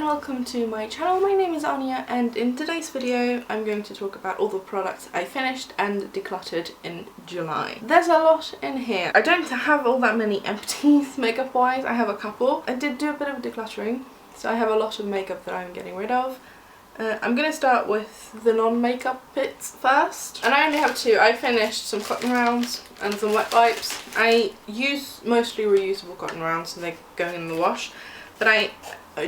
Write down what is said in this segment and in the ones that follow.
and welcome to my channel. My name is Anya and in today's video I'm going to talk about all the products I finished and decluttered in July. There's a lot in here. I don't have all that many empties makeup wise, I have a couple. I did do a bit of decluttering, so I have a lot of makeup that I'm getting rid of. I'm going to start with the non-makeup bits first. And I only have two. I finished some cotton rounds and some wet wipes. I use mostly reusable cotton rounds, so they're going in the wash. But I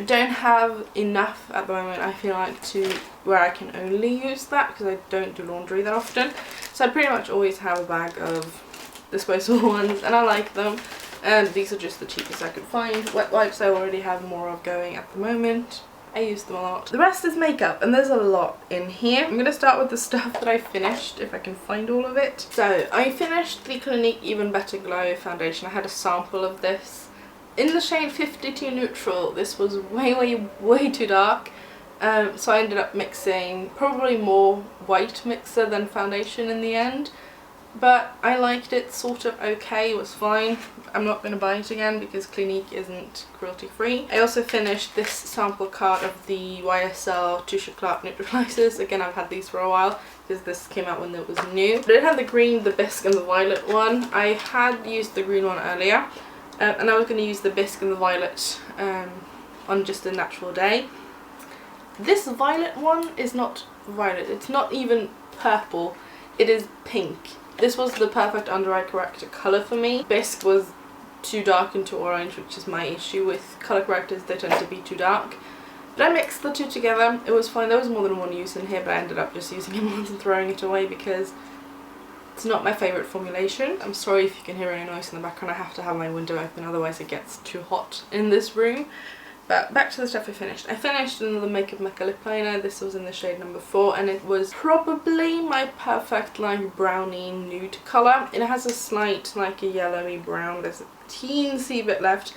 don't have enough at the moment, I feel like, to where I can only use that because I don't do laundry that often. So I pretty much always have a bag of disposable ones and I like them. And these are just the cheapest I could find. Wet wipes I already have more of going at the moment. I use them a lot. The rest is makeup and there's a lot in here. I'm going to start with the stuff that I finished, if I can find all of it. So I finished the Clinique Even Better Glow foundation. I had a sample of this. In the shade 52 Neutral, this was way too dark, so I ended up mixing probably more white mixer than foundation in the end, but I liked it sort of okay, it was fine. I'm not going to buy it again because Clinique isn't cruelty free. I also finished this sample card of the YSL Touche Éclat neutralizers. Again, I've had these for a while because this came out when it was new. But it had the green, the bisque and the violet one. I had used the green one earlier. And I was going to use the bisque and the violet on just a natural day. This violet one is not violet, it's not even purple, it is pink. This was the perfect under eye corrector colour for me. Bisque was too dark and too orange, which is my issue with colour correctors, they tend to be too dark. But I mixed the two together, it was fine. There was more than one use in here, but I ended up just using it once and throwing it away because it's not my favourite formulation. I'm sorry if you can hear any noise in the background, I have to have my window open, otherwise it gets too hot in this room. But back to the stuff I finished. I finished another Mekka lip liner. This was in the shade number 4 and it was probably my perfect like brownie nude colour. It has a slight like a yellowy brown, there's a teensy bit left.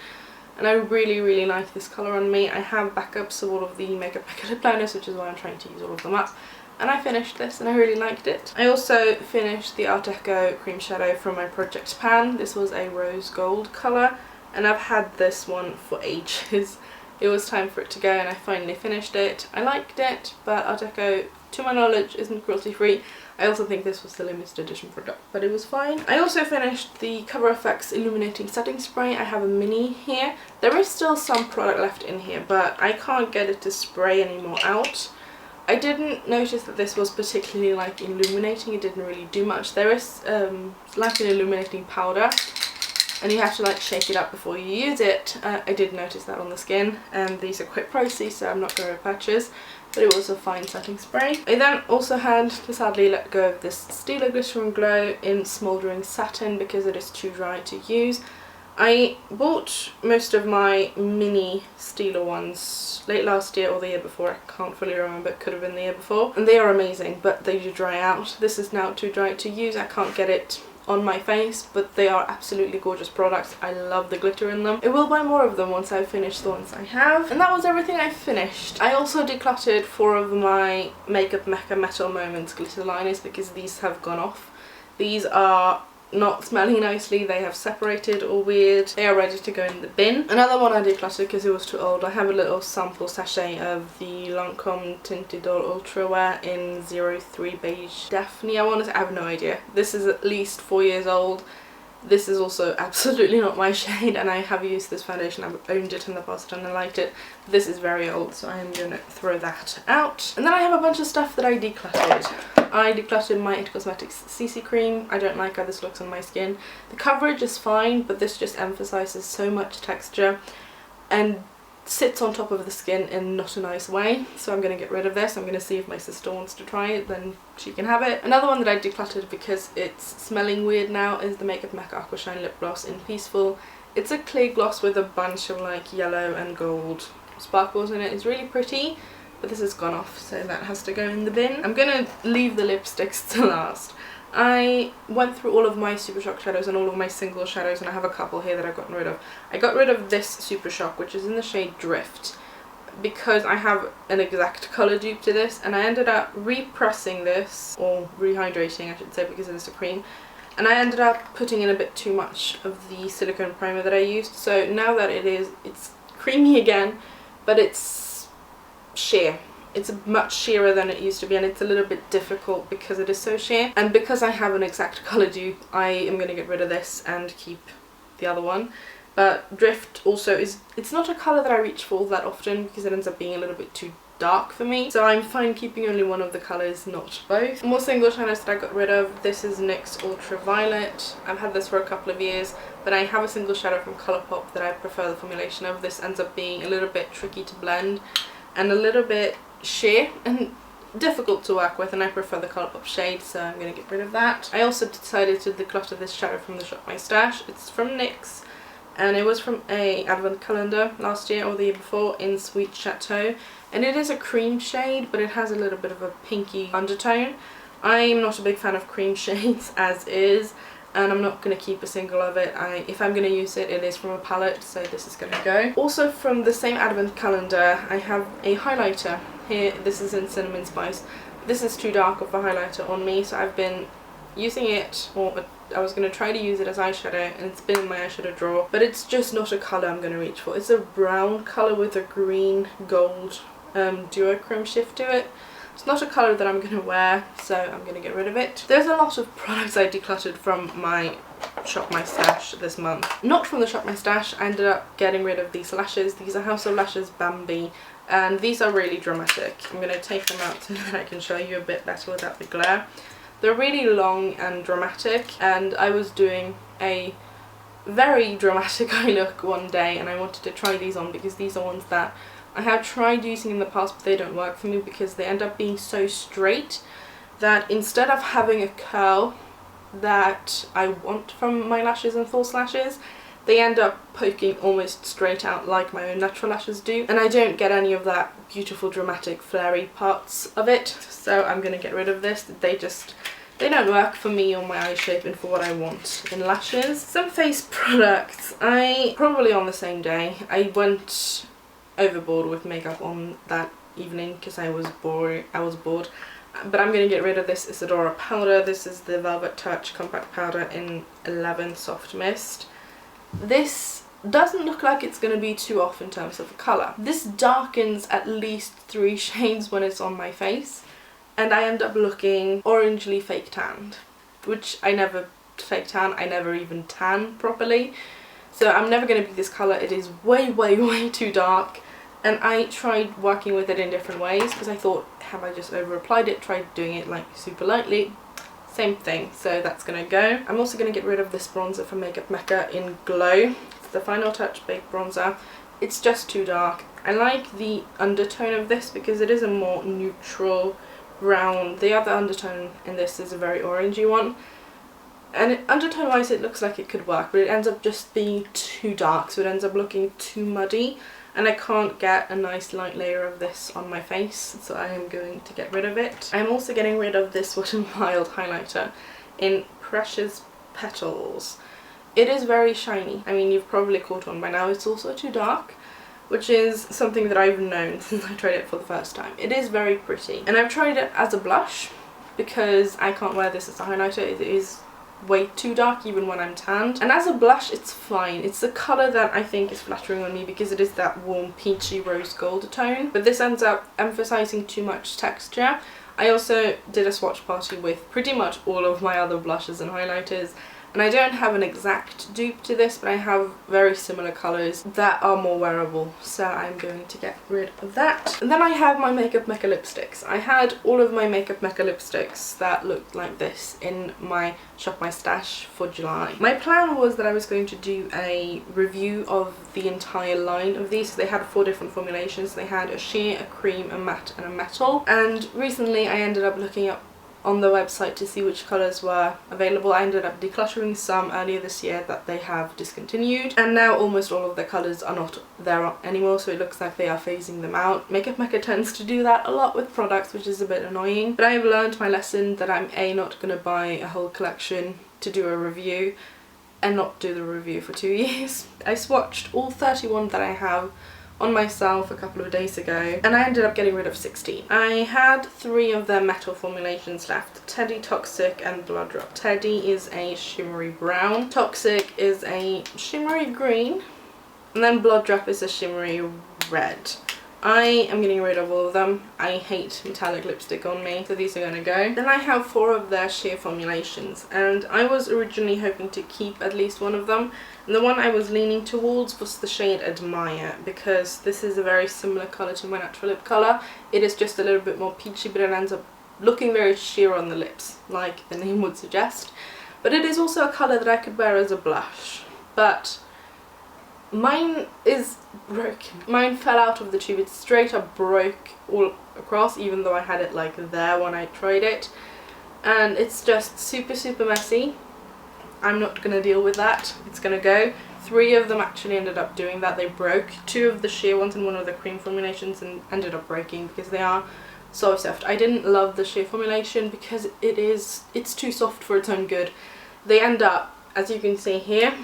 And I really like this colour on me. I have backups of all of the Mekka lip liners, which is why I'm trying to use all of them up. And I finished this and I really liked it. I also finished the Art Deco cream shadow from my project pan. This was a rose gold colour and I've had this one for ages. It was time for it to go and I finally finished it. I liked it, but Art Deco, to my knowledge, isn't cruelty free. I also think this was the limited edition product, but it was fine. I also finished the Cover FX Illuminating Setting Spray. I have a mini here. There is still some product left in here, but I can't get it to spray anymore out. I didn't notice that this was particularly like illuminating, it didn't really do much. There is like an illuminating powder and you have to like shake it up before you use it. I did notice that on the skin and these are quite pricey, so I'm not going to repurchase, but it was a fine setting spray. I then also had to sadly let go of this Stila Glycerin Glow in Smoldering Satin because it is too dry to use. I bought most of my mini Stila ones late last year or the year before, I can't fully remember, it could have been the year before, and they are amazing, but they do dry out. This is now too dry to use, I can't get it on my face, but they are absolutely gorgeous products. I love the glitter in them. I will buy more of them once I've finished the ones I have. And that was everything I finished. I also decluttered 4 of my Makeup Mekka Metal Moments glitter liners because these have gone off. These are not smelling nicely, they have separated all weird, they are ready to go in the bin. Another one I decluttered because it was too old. I have a little sample sachet of the Lancome Teint Idole Ultra Wear in 03 Beige Daphne, I have no idea. This is at least 4 years old. This is also absolutely not my shade and I have used this foundation, I've owned it in the past and I liked it. But this is very old, so I am going to throw that out. And then I have a bunch of stuff that I decluttered. I decluttered my It Cosmetics CC Cream. I don't like how this looks on my skin. The coverage is fine, but this just emphasises so much texture and sits on top of the skin in not a nice way, so I'm going to get rid of this. I'm going to see if my sister wants to try it, then she can have it. Another one that I decluttered because it's smelling weird now is the Makeup Mekka Aqua Shine Lip Gloss in Peaceful. It's a clear gloss with a bunch of like yellow and gold sparkles in it. It's really pretty, but this has gone off, so that has to go in the bin. I'm going to leave the lipsticks to last. I went through all of my Super Shock shadows and all of my single shadows, and I have a couple here that I've gotten rid of. I got rid of this Super Shock, which is in the shade Drift, because I have an exact colour dupe to this, and I ended up repressing this, or rehydrating I should say, because it is a cream, and I ended up putting in a bit too much of the silicone primer that I used. So now that it's creamy again, but it's sheer. It's much sheerer than it used to be, and it's a little bit difficult because it is so sheer. And because I have an exact colour dupe, I am going to get rid of this and keep the other one. But Drift also it's not a colour that I reach for that often because it ends up being a little bit too dark for me. So I'm fine keeping only one of the colours, not both. More single shadows that I got rid of. This is NYX Ultraviolet. I've had this for a couple of years, but I have a single shadow from Colourpop that I prefer the formulation of. This ends up being a little bit tricky to blend and a little bit sheer and difficult to work with, and I prefer the Colourpop shade, so I'm going to get rid of that. I also decided to declutter this shadow from the Shop My Stash. It's from NYX, and it was from a advent calendar last year or the year before in Sweet Chateu, and it is a cream shade, but it has a little bit of a pinky undertone. I'm not a big fan of cream shades as is, and I'm not going to keep a single of it. If I'm going to use it, it is from a palette, so this is going to go. Also from the same advent calendar, I have a highlighter here. This is in Cinnamon Spice. This is too dark of a highlighter on me, so I've been using it, or I was going to try to use it as eyeshadow, and it's been in my eyeshadow drawer, but it's just not a colour I'm going to reach for. It's a brown colour with a green gold duochrome shift to it. It's not a colour that I'm going to wear, so I'm going to get rid of it. There's a lot of products I decluttered from my Shop My Stash this month. Not from the Shop My Stash, I ended up getting rid of these lashes. These are House of Lashes Bambie, and these are really dramatic. I'm going to take them out so that I can show you a bit better without the glare. They're really long and dramatic, and I was doing a very dramatic eye look one day, and I wanted to try these on because these are ones that I have tried using in the past, but they don't work for me because they end up being so straight that instead of having a curl that I want from my lashes and false lashes, they end up poking almost straight out like my own natural lashes do, and I don't get any of that beautiful dramatic flary parts of it, so I'm going to get rid of this. They don't work for me or my eye shape and for what I want in lashes. Some face products. Probably on the same day, I went overboard with makeup on that evening because I was bored, but I'm going to get rid of this Isadora powder. This is the Velvet Touch Compact Powder in 11 Soft Mist. This doesn't look like it's going to be too off in terms of the colour. This darkens at least 3 shades when it's on my face, and I end up looking orangely fake tanned, which I never fake tan, I never even tan properly. So I'm never going to be this colour. It is way, way, way too dark. And I tried working with it in different ways because I thought, have I just over applied it, tried doing it like super lightly, same thing, so that's going to go. I'm also going to get rid of this bronzer from Mekka in Glow. It's the Final Touch Baked Bronzer. It's just too dark. I like the undertone of this because it is a more neutral brown. The other undertone in this is a very orangey one. And undertone wise it looks like it could work, but it ends up just being too dark, so it ends up looking too muddy. And I can't get a nice light layer of this on my face, so I am going to get rid of it. I'm also getting rid of this Wet n Wild highlighter in Precious Petals. It is very shiny. I mean, you've probably caught on by now. It's also too dark, which is something that I've known since I tried it for the first time. It is very pretty. And I've tried it as a blush because I can't wear this as a highlighter. It is way too dark even when I'm tanned, and as a blush it's fine. It's the colour that I think is flattering on me because it is that warm peachy rose gold tone, but this ends up emphasising too much texture. I also did a swatch party with pretty much all of my other blushes and highlighters, and I don't have an exact dupe to this, but I have very similar colours that are more wearable, so I'm going to get rid of that. And then I have my Makeup Mekka lipsticks. I had all of my Makeup Mekka lipsticks that looked like this in my Shop My Stash for July. My plan was that I was going to do a review of the entire line of these. They had 4 different formulations. They had a sheer, a cream, a matte and a metal, and recently I ended up looking up on the website to see which colours were available. I ended up decluttering some earlier this year that they have discontinued, and now almost all of the colours are not there anymore, so it looks like they are phasing them out. Makeup Mekka tends to do that a lot with products, which is a bit annoying, but I have learned my lesson that I'm not going to buy a whole collection to do a review and not do the review for 2 years. I swatched all 31 that I have on myself a couple of days ago, and I ended up getting rid of 16. I had 3 of their metal formulations left: Teddy, Toxic and Blood Drop. Teddy is a shimmery brown, Toxic is a shimmery green, and then Blood Drop is a shimmery red. I am getting rid of all of them. I hate metallic lipstick on me, so these are going to go. Then I have 4 of their sheer formulations, and I was originally hoping to keep at least one of them. And the one I was leaning towards was the shade Admire, because this is a very similar colour to my natural lip colour. It is just a little bit more peachy, but it ends up looking very sheer on the lips, like the name would suggest. But it is also a colour that I could wear as a blush. But mine is broken. Mine fell out of the tube. It straight up broke all across, even though I had it like there when I tried it. And it's just super messy. I'm not going to deal with that. It's going to go. 3 of them actually ended up doing that. They broke. 2 of the sheer ones and 1 of the cream formulations and ended up breaking because they are so soft. I didn't love the sheer formulation because it's too soft for its own good. They end up, as you can see here,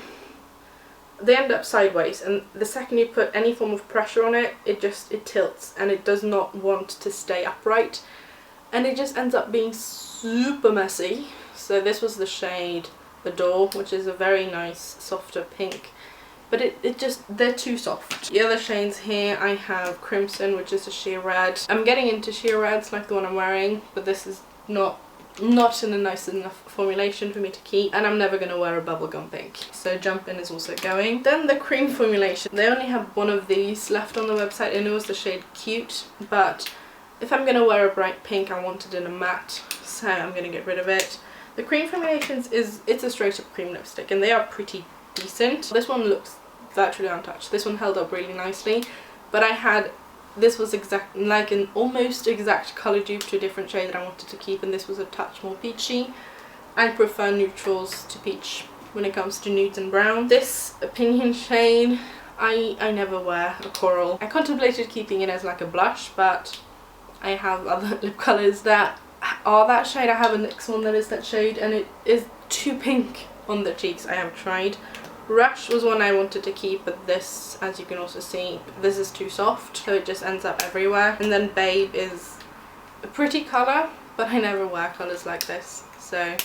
they end up sideways, and the second you put any form of pressure on it, it tilts and it does not want to stay upright, and it just ends up being super messy. So this was the shade Idole, which is a very nice softer pink, but they're too soft. The other shades here, I have Crimson, which is a sheer red. I'm getting into sheer reds like the one I'm wearing, but this is not in a nice enough formulation for me to keep, and I'm never going to wear a bubblegum pink. So Jump In is also going. Then the cream formulation, they only have 1 of these left on the website, and it was the shade Cute, but if I'm going to wear a bright pink, I want it in a matte, so I'm going to get rid of it. The cream formulations it's a straight up cream lipstick, and they are pretty decent. This one looks virtually untouched. This one held up really nicely, but this was like an almost exact colour dupe to a different shade that I wanted to keep, and this was a touch more peachy. I prefer neutrals to peach when it comes to nudes and brown. This Opinion shade, I never wear a coral. I contemplated keeping it as like a blush, but I have other lip colours that are that shade. I have a NYX one that is that shade, and it is too pink on the cheeks. I have tried. Rush was one I wanted to keep, but this, as you can also see, this is too soft, so it just ends up everywhere. And then Babe is a pretty colour, but I never wear colours like this, so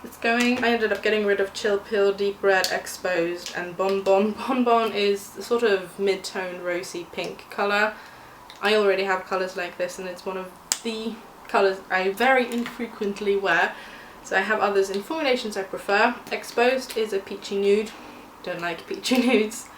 it's going. I ended up getting rid of Chill Pill, Deep Red, Exposed, and Bonbon. Bonbon is a sort of mid-toned rosy pink colour. I already have colours like this, and it's one of the colours I very infrequently wear. So I have others in formulations I prefer. Exposed is a peachy nude. Don't like peachy nudes,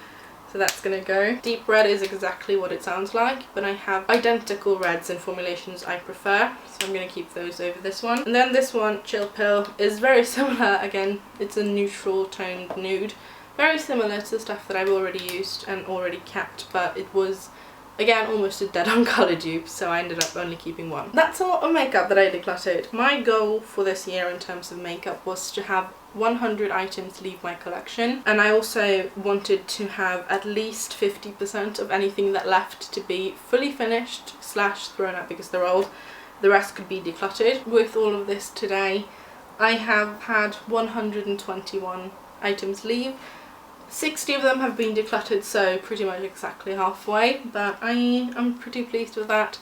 so that's gonna go. Deep Red is exactly what it sounds like, but I have identical reds in formulations I prefer, so I'm gonna keep those over this one. And then this one, Chill Pill, is very similar. Again, it's a neutral toned nude. Very similar to the stuff that I've already used and already kept, but it was, again, almost a dead-on colour dupe, so I ended up only keeping 1. That's a lot of makeup that I decluttered. My goal for this year in terms of makeup was to have 100 items leave my collection, and I also wanted to have at least 50% of anything that left to be fully finished / thrown out because they're old. The rest could be decluttered. With all of this today, I have had 121 items leave. 60 of them have been decluttered, so pretty much exactly halfway, but I am pretty pleased with that.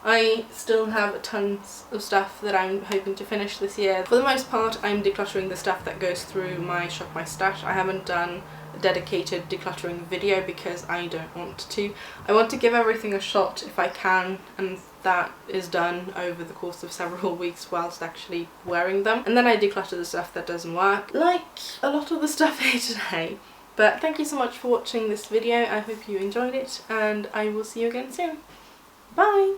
I still have tons of stuff that I'm hoping to finish this year. For the most part, I'm decluttering the stuff that goes through my Shop My Stash. I haven't done a dedicated decluttering video because I don't want to. I want to give everything a shot if I can, and that is done over the course of several weeks whilst actually wearing them. And then I declutter the stuff that doesn't work, like a lot of the stuff here today. But thank you so much for watching this video. I hope you enjoyed it, and I will see you again soon. Bye!